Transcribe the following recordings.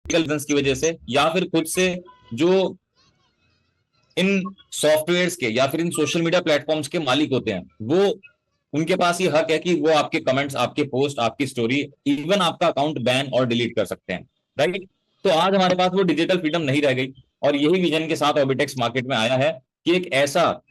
Reasons की वजह से, या फिर खुद से जो इन सॉफ्टवेयर्स के या फिर इन सोशल मीडिया प्लेटफॉर्म्स के मालिक होते हैं, वो उनके पास ये हक है कि वो आपके कमेंट्स, आपके पोस्ट, आपकी स्टोरी, इवन आपका अकाउंट बैन और डिलीट कर सकते हैं, राइट। तो आज हमारे पास वो डिजिटल फ्रीडम नहीं रह गई, और यही विजन के साथ ऑबिटेक्स मार्केट में आया है कि एक ऐसा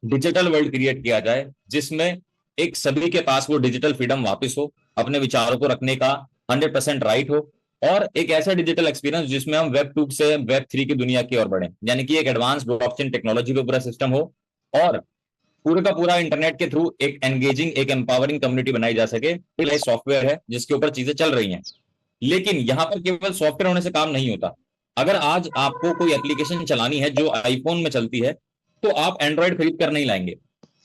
डिजिटल वर्ल्ड क्रिएट किया जाए जिसमें एक सभी के पास वो डिजिटल फ्रीडम वापस हो, अपने विचारों को रखने का 100% राइट हो, और एक ऐसा डिजिटल एक्सपीरियंस जिसमें हम वेब 2 से वेब 3 की दुनिया की ओर बढ़े, यानी कि एक एडवांस ब्लॉकचेन टेक्नोलॉजी पे पूरा सिस्टम हो, और पूरे का पूरा इंटरनेट के थ्रू एक एंगेजिंग, एक एम्पावरिंग कम्युनिटी बनाई जा सके। सॉफ्टवेयर है जिसके ऊपर चीजें चल रही हैं, लेकिन यहां पर केवल सॉफ्टवेयर होने से काम नहीं होता। अगर आज आपको कोई एप्लीकेशन चलानी है जो आईफोन में चलती है, तो आप एंड्रॉइड खरीद कर नहीं लाएंगे,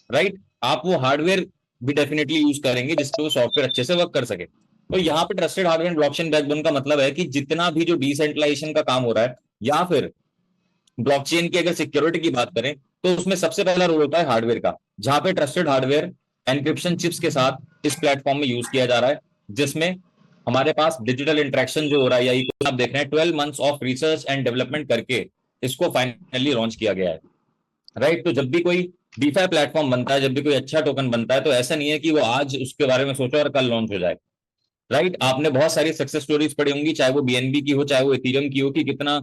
राइट। आप वो हार्डवेयर भी डेफिनेटली यूज करेंगे जिससे वो सॉफ्टवेयर अच्छे से वर्क कर सके। तो यहाँ पे ट्रस्टेड हार्डवेयर ब्लॉकचेन बैकबोन का मतलब है कि जितना भी जो डिसेंट्रलाइजेशन का काम हो रहा है, या फिर ब्लॉकचेन की अगर सिक्योरिटी की बात करें, तो उसमें सबसे पहला रोल होता है हार्डवेयर का, जहां पे ट्रस्टेड हार्डवेयर एनक्रिप्शन चिप्स के साथ इस प्लेटफॉर्म में यूज किया जा रहा है, जिसमें हमारे पास डिजिटल इंटरेक्शन जो हो रहा है, या आप देख रहे हैं 12 months of research and development करके इसको फाइनली लॉन्च किया गया है, राइट। तो जब भी कोई डीफाई प्लेटफॉर्म बनता है, जब भी कोई अच्छा टोकन बनता है, तो ऐसा नहीं है कि वो आज उसके बारे में सोचो और कल लॉन्च हो जाए, राइट। आपने बहुत सारी सक्सेस स्टोरीज पढ़ी होंगी, चाहे वो बीएनबी की हो, चाहे वो इथेरियम की हो, कि कितना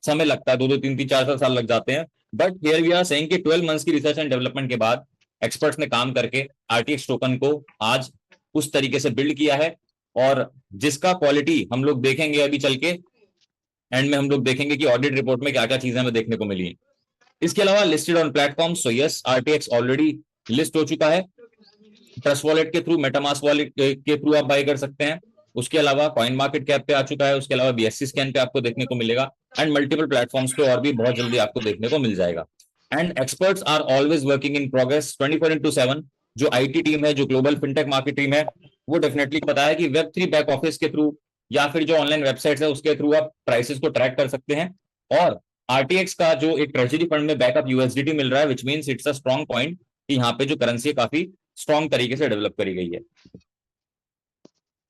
समय लगता है, 2-2 3-3 4 4 साल लग जाते हैं। But here we are saying कि 12 मंथ्स की रिसर्च एंड डेवलपमेंट के बाद एक्सपर्ट्स ने काम करके आरटीएक्स टोकन को आज उस तरीके से बिल्ड किया है, और जिसका क्वालिटी हम लोग देखेंगे अभी चल के, एंड में हम लोग देखेंगे कि ऑडिट रिपोर्ट में क्या क्या चीजें हमें देखने को मिली। इसके अलावा listed on platform, so yes, RTX already list हो चुका है। ट्रस्ट वॉलेट के थ्रू, मेटामास्क वॉलेट के थ्रू आप बाय कर सकते हैं। उसके अलावा कॉइन मार्केट कैप पे आ चुका है, उसके अलावा बीएससी स्कैन पे आपको देखने को मिलेगा, एंड मल्टीपल प्लेटफॉर्म्स पे और भी बहुत जल्दी आपको देखने को मिल जाएगा। And experts are always working in progress 24/7। जो आईटी टीम है, जो ग्लोबल फिनटेक मार्केट टीम है, वो डेफिनेटली पता है कि वेब 3 बैक ऑफिस के थ्रू, या फिर जो ऑनलाइन वेबसाइट्स है उसके थ्रू आप प्राइसेस को ट्रैक कर सकते हैं। और आरटीएक्स का जो एक ट्रेजरी फंड में बैकअप यूएसडीटी मिल रहा है, which means it's a strong point कि यहाँ पे जो करेंसी है काफी स्ट्रॉन्ग तरीके से डेवलप करी गई है।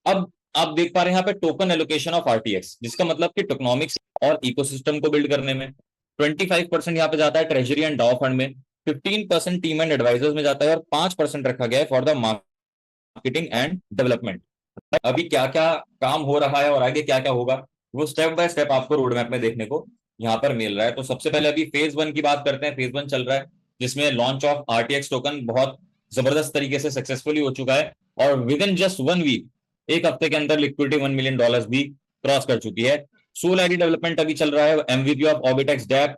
अब आप देख पा रहे हैं यहाँ पे टोकन एलोकेशन ऑफ आरटीएक्स, जिसका मतलब कि टोकनॉमिक्स और इकोसिस्टम को बिल्ड करने में 25% यहाँ पे जाता है ट्रेजरी एंड डाउ फंड में, 15% टीम एंड एडवाइजर्स में जाता है, और 5% रखा गया है for the marketing and development. अभी क्या क्या काम हो रहा है और आगे क्या क्या होगा, वो स्टेप बाय स्टेप आपको रोड मैप में देखने को यहाँ पर मिल रहा है। तो सबसे पहले अभी फेज 1 की बात करते हैं। फेज 1 चल रहा है, जिसमें लॉन्च ऑफ आरटीएक्स टोकन बहुत जबरदस्त तरीके से सक्सेसफुली हो चुका है, और विद इन जस्ट 1 वीक, एक हफ्ते के अंदर लिक्विडिटी $1 मिलियन भी क्रॉस कर चुकी है। सोल आईडी डेवलपमेंट अभी चल रहा है, एमवीपी ऑफ ऑबिटेक्स डैप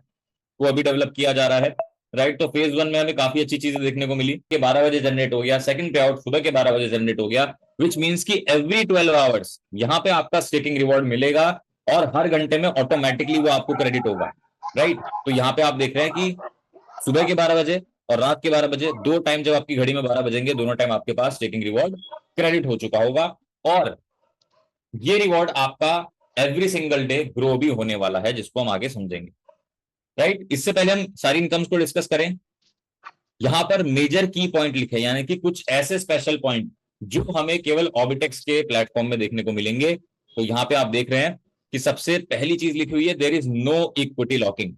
को अभी डेवलप किया जा रहा है, राइट। तो फेज 1 में हमें काफी अच्छी चीजें देखने को मिली कि 12 बजे जनरेट हो गया, सेकंड पे आउट सुबह के 12 बजे जनरेट हो गया, विच मीन्स कि एवरी 12 आवर्स यहाँ पे आपका स्टेकिंग रिवॉर्ड मिलेगा, और हर घंटे में ऑटोमेटिकली वो आपको क्रेडिट होगा, राइट। तो यहाँ पे आप देख रहे हैं कि सुबह के 12 बजे और रात के 12 बजे, दो टाइम जब आपकी घड़ी में 12 बजेंगे, दोनों टाइम आपके पास स्टेकिंग रिवॉर्ड क्रेडिट हो चुका होगा, और ये रिवॉर्ड आपका एवरी सिंगल डे ग्रो भी होने वाला है, जिसको हम आगे समझेंगे, राइट। इससे पहले हम सारी इनकम्स को डिस्कस करें, यहां पर मेजर की पॉइंट लिखे, यानी कि कुछ ऐसे स्पेशल पॉइंट जो हमें केवल ऑबिटेक्स के प्लेटफॉर्म में देखने को मिलेंगे। तो यहां पे आप देख रहे हैं कि सबसे पहली चीज लिखी हुई है, there is no equity locking,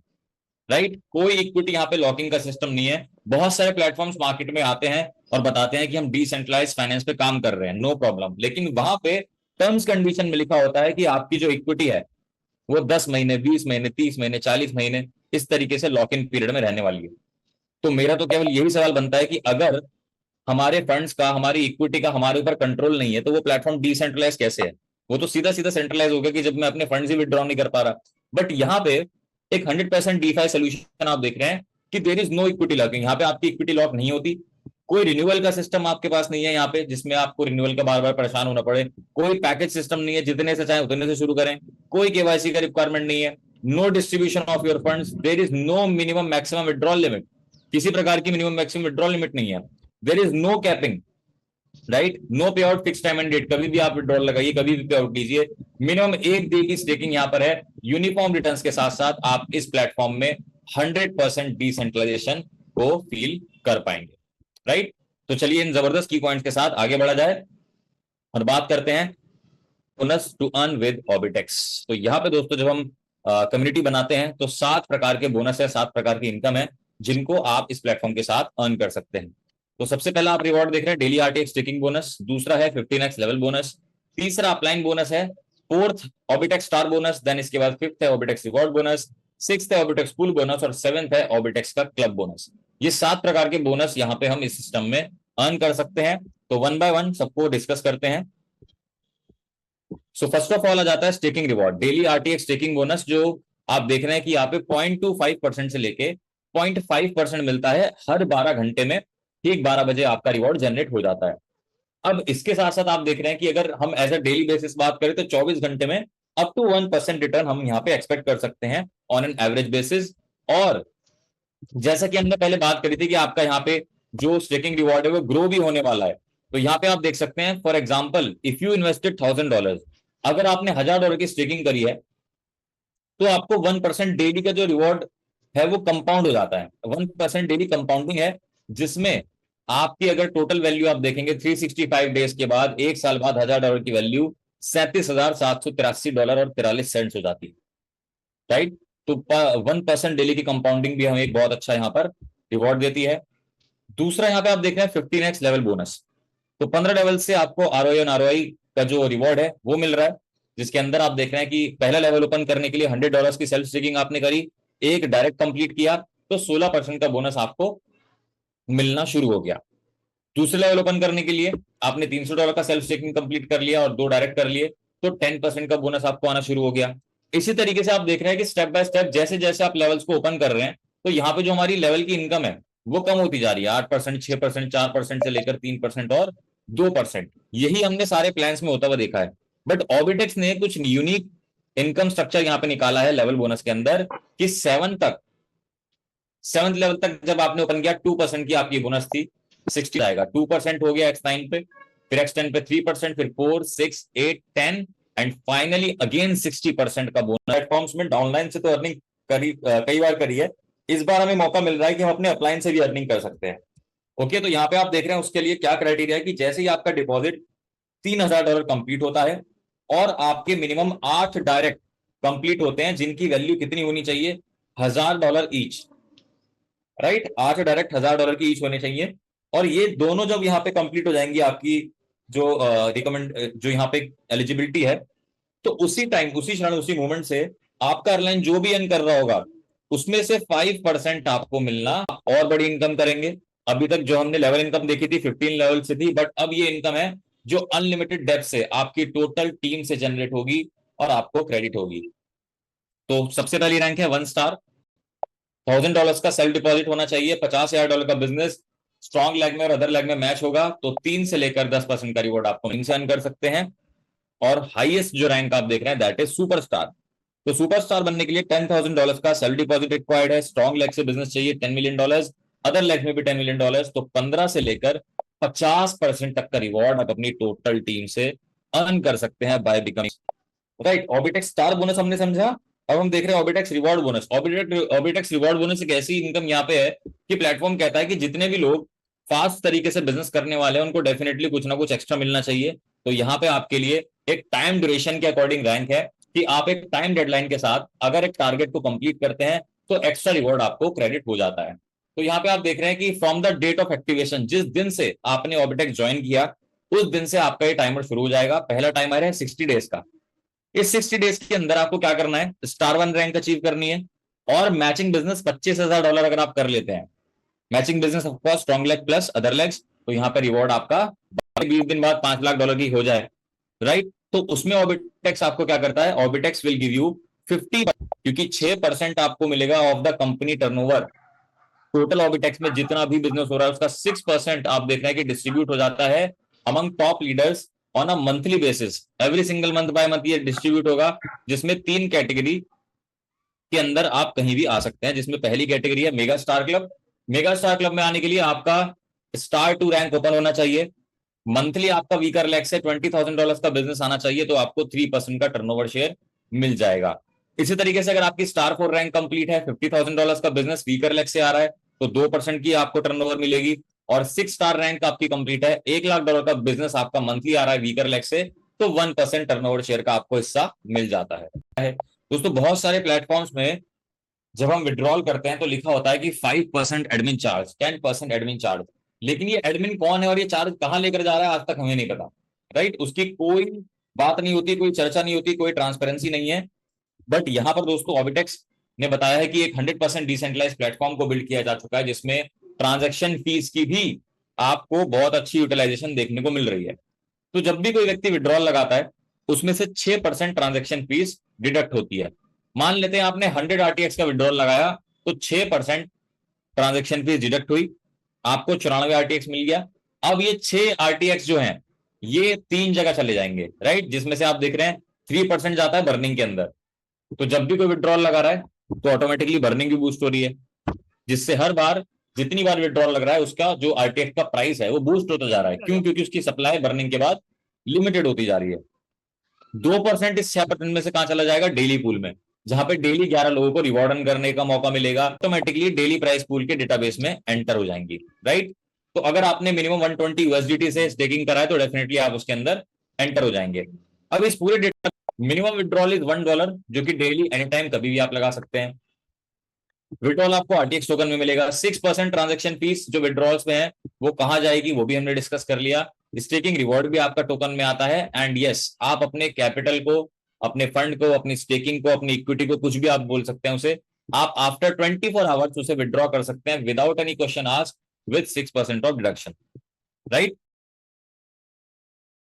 right. कोई इक्विटी यहाँ पे लॉकिंग का सिस्टम नहीं है। बहुत सारे प्लेटफॉर्म्स मार्केट में आते हैं और बताते हैं कि हम डिसेंट्रलाइज फाइनेंस पे काम कर रहे हैं, नो प्रॉब्लम, लेकिन वहां पे टर्म्स कंडीशन में लिखा होता है कि आपकी जो इक्विटी है वो 10 महीने, 20 महीने, 30 महीने, 40 महीने, इस तरीके से लॉक इन पीरियड में रहने वाली है। तो मेरा तो केवल यही सवाल बनता है कि अगर हमारे फंड्स का, हमारी इक्विटी का हमारे ऊपर कंट्रोल नहीं है, तो वो प्लेटफॉर्म डिसेंट्रलाइज कैसे है? वो तो सीधा सीधा सेंट्रलाइज हो गया कि जब मैं अपने फंड्स ही विड्रॉ नहीं कर पा रहा। बट यहाँ पे एक 100% डीफाई सोल्यूशन आप देख रहे हैं कि there is no equity locking, यहाँ पे आपकी इक्विटी लॉक नहीं होती। कोई रिन्यूअल का सिस्टम आपके पास नहीं है यहाँ पे, जिसमें आपको रिन्यूअल का बार बार परेशान होना पड़े। कोई पैकेज सिस्टम नहीं है, जितने से चाहे उतने से शुरू करें। कोई केवाईसी का रिक्वायरमेंट नहीं है। No distribution of your funds, there is no minimum maximum withdrawal limit, किसी प्रकार की मिनिमम मैक्सिमम विड्रॉल लिमिट नहीं है। There is no capping, right. No payout fix time and date, कभी भी आप विड्रॉल लगाइए, कभी भी पे आउट कीजिए। मिनिमम एक डे की स्टेकिंग यहाँ पर है। यूनिफॉर्म रिटर्न्स के साथ साथ आप इस प्लेटफॉर्म में 100% डिसेंट्रलाइजेशन को फील कर पाएंगे, राइट। तो चलिए इन जबरदस्त की पॉइंट्स के साथ आगे बढ़ा जाए और बात करते हैं बोनस टू अर्न विद ऑर्बिटेक्स। तो यहाँ पे दोस्तों जब हम कम्युनिटी बनाते हैं तो 7 प्रकार के बोनस है, 7 प्रकार की इनकम है जिनको आप इस प्लेटफॉर्म के साथ अर्न कर सकते हैं। तो सबसे पहला आप रिवॉर्ड देख रहे हैं डेली आरटीएक्स स्टेकिंग बोनस, दूसरा है 15x लेवल बोनस, तीसरा अपलाइन बोनस है, फोर्थ ऑर्बिटेक्स स्टार बोनस, देन इसके बाद फिफ्थ है ऑर्बिटेक्स रिवॉर्ड बोनस, सिक्स्थ है ऑर्बिटेक्स पूल बोनस और सेवेंथ है ऑर्बिटेक्स का क्लब बोनस। ये 7 प्रकार के बोनस यहाँ पे हम इस सिस्टम में अर्न कर सकते हैं। तो वन बाय वन सबको डिस्कस करते हैं। सो फर्स्ट ऑफ ऑल आ जाता है staking reward, daily RTX staking bonus, जो आप देख रहे हैं कि यहाँ पे 0.25% से लेके 0.5% मिलता है हर 12 घंटे में, ठीक 12 बजे आपका रिवॉर्ड जनरेट हो जाता है। अब इसके साथ साथ आप देख रहे हैं कि अगर हम एज अ डेली बेसिस बात करें तो 24 घंटे में अप टू 1% रिटर्न हम यहाँ पे एक्सपेक्ट कर सकते हैं ऑन एन एवरेज बेसिस। और जैसा कि हमने पहले बात करी थी कि आपका यहाँ पे जो स्टेकिंग रिवॉर्ड है वो ग्रो भी होने वाला है। तो यहाँ पे आप देख सकते हैं for example if you invested $1000, अगर आपने $1000 की स्टेकिंग करी है तो आपको 1% डेली का जो रिवॉर्ड है वो कंपाउंड हो जाता है। 1% डेली कंपाउंडिंग है, जिसमें आपकी अगर टोटल वैल्यू आप देखेंगे 365 डेज के बाद, एक साल बाद $1000 की वैल्यू $37,783 और 43 सेंट्स हो जाती है, राइट। तो 1% डेली की कंपाउंडिंग भी हमें एक बहुत अच्छा यहाँ पर रिवॉर्ड देती है। दूसरा यहाँ पे आप देख रहे हैं 15x लेवल बोनस। तो 15 लेवल से आपको आरओआई और आरओआई का जो रिवॉर्ड है वो मिल रहा है, जिसके अंदर आप देख रहे हैं कि पहला लेवल ओपन करने के लिए $100 की सेल्फ स्टेकिंग आपने करी, एक डायरेक्ट कंप्लीट किया तो 16% का बोनस आपको मिलना शुरू हो गया। दूसरे लेवल ओपन करने के लिए आपने $300 का सेल्फ स्टेकिंग कंप्लीट कर लिया और 2 डायरेक्ट कर लिए तो 10% का बोनस आपको आना शुरू हो गया। इसी तरीके से आप देख रहे हैं कि स्टेप बाय स्टेप जैसे जैसे आप लेवल्स को ओपन कर रहे हैं तो यहाँ पे जो हमारी लेवल की इनकम है वो कम होती जा रही है, 8%, 6%, 4% से लेकर 3% और 2%। यही हमने सारे प्लान्स में होता हुआ देखा है। बट ऑर्बिटेक्स ने कुछ यूनिक इनकम स्ट्रक्चर यहाँ पे निकाला है लेवल बोनस के अंदर कि 7th लेवल तक जब आपने ओपन किया 2% की आपकी बोनस थी, 60 आएगा, 2% हो गया X9 पे, फिर X10 पे 3%, फिर 4, 6, 8, 10 एंड फाइनली अगेन 60% का बोनस। प्लेटफॉर्म्स में डाउनलाइन से तो अर्निंग कई बार करी है, इस बार हमें मौका मिल रहा है कि हम अपने अपलाइन से भी अर्निंग कर सकते हैं। ओके, तो यहाँ पे आप देख रहे हैं उसके लिए क्या क्राइटेरिया है कि जैसे ही आपका डिपॉजिट $3000 कंप्लीट होता है और आपके मिनिमम 8 डायरेक्ट कंप्लीट होते हैं जिनकी वैल्यू कितनी होनी चाहिए, $1000 ईच, राइट। 8 डायरेक्ट $1000 की ईच होने चाहिए। और ये दोनों जब यहाँ पे कंप्लीट हो जाएंगी आपकी जो रिकमेंड जो यहाँ पे एलिजिबिलिटी है, तो उसी टाइम, उसी क्षण, उसी मोमेंट से आपका एयरलाइन जो भी अर्न कर रहा होगा उसमें से 5% आपको मिलना, और बड़ी इनकम करेंगे। अभी तक जो हमने लेवल इनकम देखी थी 15 लेवल से थी, बट अब ये इनकम है जो अनलिमिटेड डेप्थ से आपकी टोटल टीम से जनरेट होगी और आपको क्रेडिट होगी। तो सबसे पहली रैंक है 1 स्टार, $1000 का सेल्फ डिपॉजिट होना चाहिए, $50,000 का बिजनेस स्ट्रॉन्ग लेग में और अदर लेग में मैच होगा तो 3 से लेकर 10% का रिवॉर्ड आपको अर्न कर सकते हैं। और हाईएस्ट जो रैंक आप देख रहे हैं दैट इज सुपरस्टार। तो सुपरस्टार बनने के लिए $10,000 का सेल्फ डिपॉजिट रिक्वायर्ड है, स्ट्रॉन्ग लेग से बिजनेस चाहिए $10 मिलियन, अदर लेग में भी $10 मिलियन, तो 15 से लेकर 50% तक का रिवॉर्ड आप अपनी टोटल टीम से अर्न कर सकते हैं by becoming, right. Orbitex star bonus हमने समझा, अब हम देख रहे हैं Orbitex reward bonus. Orbitex reward bonus एक ऐसी इनकम यहाँ पे है कि प्लेटफॉर्म कहता है कि जितने भी लोग फास्ट तरीके से बिजनेस करने वाले हैं उनको डेफिनेटली कुछ ना कुछ एक्स्ट्रा मिलना चाहिए। तो यहाँ पे आपके लिए एक टाइम ड्यूरेशन के अकॉर्डिंग रैंक है कि आप एक टाइम डेडलाइन के साथ अगर एक टारगेट को कंप्लीट करते हैं तो एक्स्ट्रा रिवॉर्ड आपको क्रेडिट हो जाता है। तो यहाँ पे आप देख रहे हैं कि from the date of activation, जिस दिन से आपने ऑर्बिटेक्स ज्वाइन किया उस दिन से आपका ये टाइमर शुरू हो जाएगा। पहला टाइमर है 60 डेज का। इस 60 डेज के अंदर आपको क्या करना है, स्टार 1 रैंक अचीव करनी है और मैचिंग बिजनेस $25,000 अगर आप कर लेते हैं, matching business of course strong leg plus other legs, तो यहाँ पे रिवॉर्ड आपका 20 दिन बाद $5 लाख की हो जाए, राइट। तो उसमें ऑर्बिटेक्स आपको क्या करता है, ऑर्बिटेक्स विल गिव यू 50, क्योंकि 6% आपको मिलेगा of the company turnover. Total Orbitex में जितना भी बिजनेस हो रहा है उसका 6% आप देख रहे हैं कि डिस्ट्रीब्यूट हो जाता है among top leaders on a monthly basis. Every single month by month ये डिस्ट्रीब्यूट होगा, जिसमें 3 कैटेगरी के अंदर आप कहीं भी आ सकते हैं, जिसमें पहली कैटेगरी है mega star club. Mega star club में आने के लिए आपका स्टार 2 रैंक ओपन होना चाहिए, मंथली आपका वीकर लेग से $20,000 का बिजनेस आना चाहिए तो आपको 3% का टर्नओवर शेयर मिल जाएगा। इसी तरीके से अगर आपकी स्टार 4 रैंक कंप्लीट है, $50,000 का बिजनेस वीकर लेग से आ रहा है तो 2% की आपको टर्नओवर मिलेगी। और 6 स्टार रैंक आपकी कंप्लीट है, $1 लाख का बिजनेस आपका मंथली आ रहा है वीकर लेग से, तो 1% टर्नओवर शेयर का आपको हिस्सा मिल जाता है। दोस्तों बहुत सारे प्लेटफॉर्म्स में जब हम विड्रॉल करते हैं तो लिखा होता है कि 5% एडमिन चार्ज, 10% एडमिन चार्ज, लेकिन ये एडमिन कौन है और ये चार्ज कहां लेकर जा रहा है आज तक हमें नहीं पता, राइट। उसकी कोई बात नहीं होती, कोई चर्चा नहीं होती, कोई ट्रांसपेरेंसी नहीं है। बट यहां पर दोस्तों ऑबिटेक्स ने बताया है कि एक 100% डिसेंट्रलाइज प्लेटफॉर्म को बिल्ड किया जा चुका है, जिसमें ट्रांजैक्शन फीस की भी आपको बहुत अच्छी यूटिलाइजेशन देखने को मिल रही है। तो जब भी कोई व्यक्ति विड्रॉल लगाता है उसमें से 6% ट्रांजैक्शन फीस डिडक्ट होती है। मान लेते हैं आपने 100 आरटीएक्स का विड्रॉल लगाया तो 6% ट्रांजैक्शन फीस डिडक्ट हुई, आपको 94 आरटीएक्स मिल गया। अब ये 6 आरटीएक्स जो हैं ये 3 जगह चले जाएंगे, राइट, जिसमें से आप देख रहे हैं 3% जाता है बर्निंग के अंदर। तो जब भी कोई विड्रॉल लगा रहा है तो ऑटोमेटिकली बर्निंग भी बूस्ट हो रही है, जिससे हर बार जितनी बार विड्रॉल लग रहा है उसका जो आरटीएक्स का प्राइस है वो बूस्ट होता जा रहा है। क्यों? क्योंकि उसकी सप्लाई बर्निंग के बाद लिमिटेड होती जा रही है। 2% इस 6% में से कहां चला जाएगा? डेली पूल में, जहां पे डेली 11 लोगों को रिवॉर्ड अर्न करने का मौका मिलेगा, ऑटोमेटिकली डेली प्राइस पूल के डेटाबेस में एंटर हो जाएंगी, राइट। तो अगर आपने मिनिमम 120 यूएसडीटी से स्टेकिंग करा है तो डेफिनेटली आप उसके अंदर एंटर हो जाएंगे। अब इस पूरे डेटा मिनिमम विड्रॉल इज $1, जो कि डेली एनी टाइम कभी भी आप लगा सकते हैं। विड्रॉल आपको आरटीएक्स टोकन में मिलेगा। 6% ट्रांजैक्शन फीस जो विड्रॉल्स में है वो कहां जाएगी वो भी हमने डिस्कस कर लिया। स्टेकिंग रिवॉर्ड भी आपका टोकन में आता है। एंड यस, आप अपने कैपिटल को, अपने फंड को, अपनी स्टेकिंग को, अपनी इक्विटी को, कुछ भी आप बोल सकते हैं उसे, आप आफ्टर 24 आवर्स उसे विड्रॉ कर सकते हैं without any question asked with 6% of deduction, right.